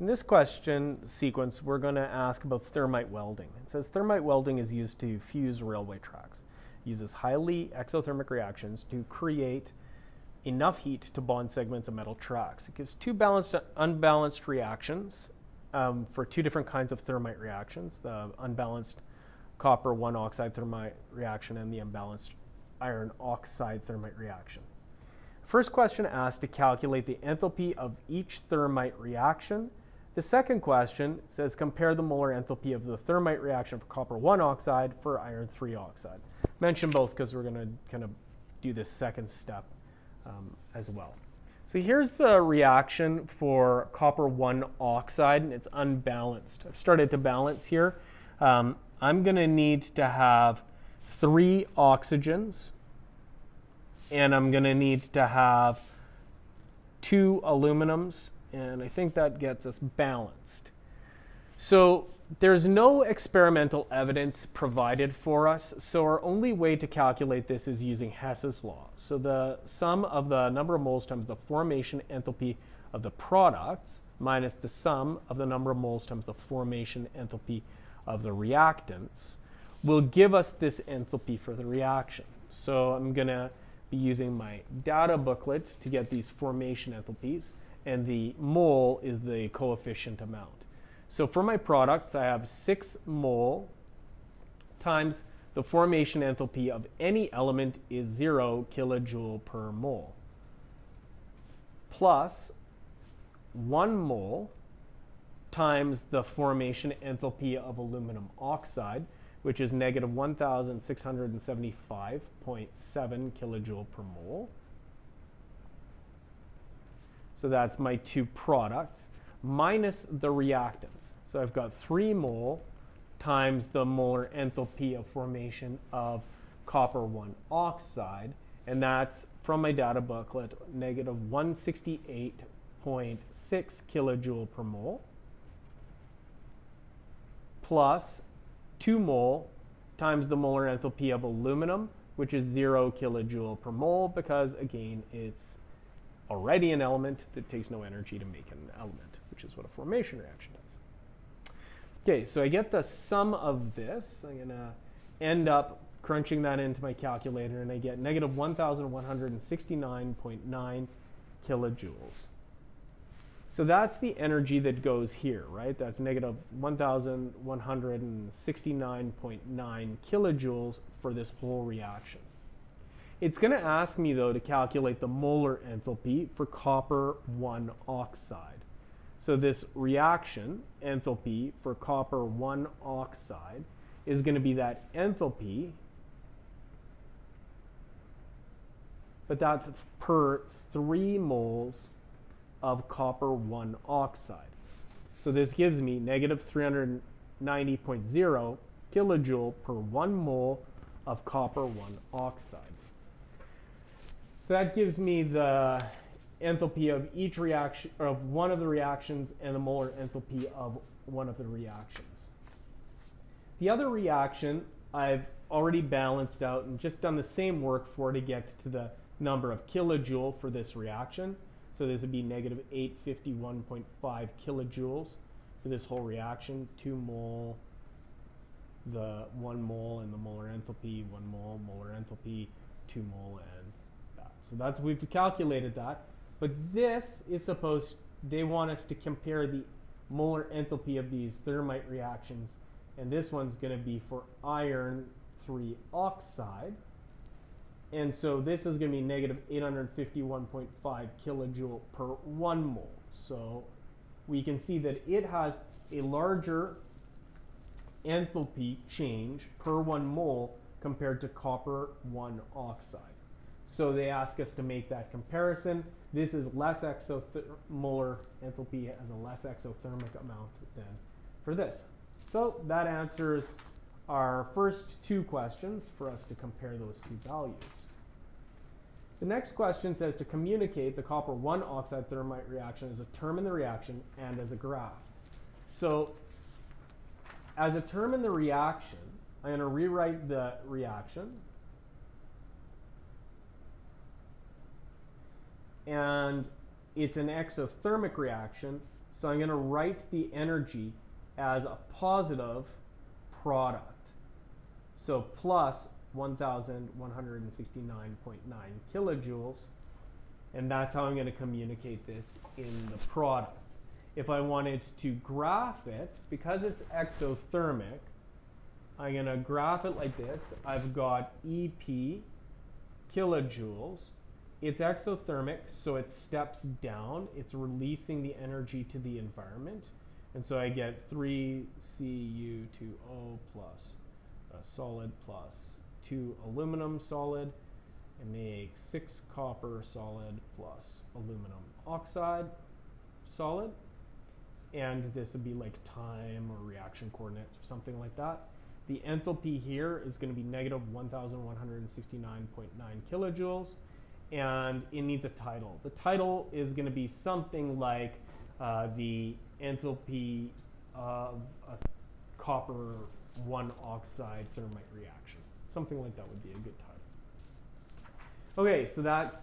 In this question sequence, we're going to ask about thermite welding. It says thermite welding is used to fuse railway tracks. It uses highly exothermic reactions to create enough heat to bond segments of metal tracks. It gives two balanced to unbalanced reactions for two different kinds of thermite reactions, the unbalanced copper 1 oxide thermite reaction and the unbalanced iron oxide thermite reaction. First question asks to calculate the enthalpy of each thermite reaction. The second question says compare the molar enthalpy of the thermite reaction for copper 1 oxide for iron 3 oxide. Mention both because we're going to kind of do this second step as well. So here's the reaction for copper 1 oxide, and it's unbalanced. I've started to balance here. I'm going to need to have 3 oxygens, and I'm going to need to have 2 aluminums, and I think that gets us balanced. So there's no experimental evidence provided for us, so our only way to calculate this is using Hess's law. So the sum of the number of moles times the formation enthalpy of the products minus the sum of the number of moles times the formation enthalpy of the reactants will give us this enthalpy for the reaction. So I'm going to be using my data booklet to get these formation enthalpies, and the mole is the coefficient amount. So for my products, I have 6 mole times the formation enthalpy of any element is 0 kilojoule per mole, plus 1 mole times the formation enthalpy of aluminum oxide, which is negative 1,675.7 kilojoule per mole. So that's my 2 products, minus the reactants. So I've got 3 mole times the molar enthalpy of formation of copper 1 oxide, and that's from my data booklet, negative 168.6 kilojoule per mole, plus 2 mole times the molar enthalpy of aluminum, which is 0 kilojoule per mole, because again, it's already an element that takes no energy to make an element, which is what a formation reaction does. Okay, so I get the sum of this. I'm going to end up crunching that into my calculator, and I get negative 1,169.9 kilojoules. So that's the energy that goes here, right? That's negative 1,169.9 kilojoules for this whole reaction. It's going to ask me, though, to calculate the molar enthalpy for copper 1 oxide. So this reaction enthalpy for copper 1 oxide is going to be that enthalpy, but that's per 3 moles of copper 1 oxide. So this gives me negative 390.0 kilojoule per 1 mole of copper 1 oxide. So that gives me the enthalpy of each reaction, of one of the reactions, and the molar enthalpy of one of the reactions. The other reaction I've already balanced out and just done the same work for to get to the number of kilojoule for this reaction. So this would be negative 851.5 kilojoules for this whole reaction. 2 mole, the 1 mole, and the molar enthalpy, 1 mole, molar enthalpy, 2 mole, and that. So that's, we've calculated that. But this is supposed, they want us to compare the molar enthalpy of these thermite reactions, and this one's going to be for iron 3 oxide. And so this is going to be negative 851.5 kilojoule per 1 mole. So we can see that it has a larger enthalpy change per 1 mole compared to copper 1 oxide. So they ask us to make that comparison. This is less molar enthalpy, has a less exothermic amount than for this. So that answers our first 2 questions for us to compare those 2 values. The next question says to communicate the copper 1 oxide thermite reaction as a term in the reaction and as a graph. So as a term in the reaction, I'm going to rewrite the reaction. And it's an exothermic reaction, So I'm going to write the energy as a positive product. So plus 1,169.9 kilojoules. And that's how I'm going to communicate this in the products. If I wanted to graph it, because it's exothermic, I'm going to graph it like this. I've got EP kilojoules. It's exothermic, so it steps down. It's releasing the energy to the environment. And so I get 3Cu2O plus a solid plus 2 aluminum solid, and make 6 copper solid plus aluminum oxide solid. And this would be like time or reaction coordinates or something like that. The enthalpy here is going to be negative 1,169.9 kilojoules. And it needs a title. The title is going to be something like the enthalpy of a copper 1 oxide thermite reaction. Something like that would be a good title. Okay, so that's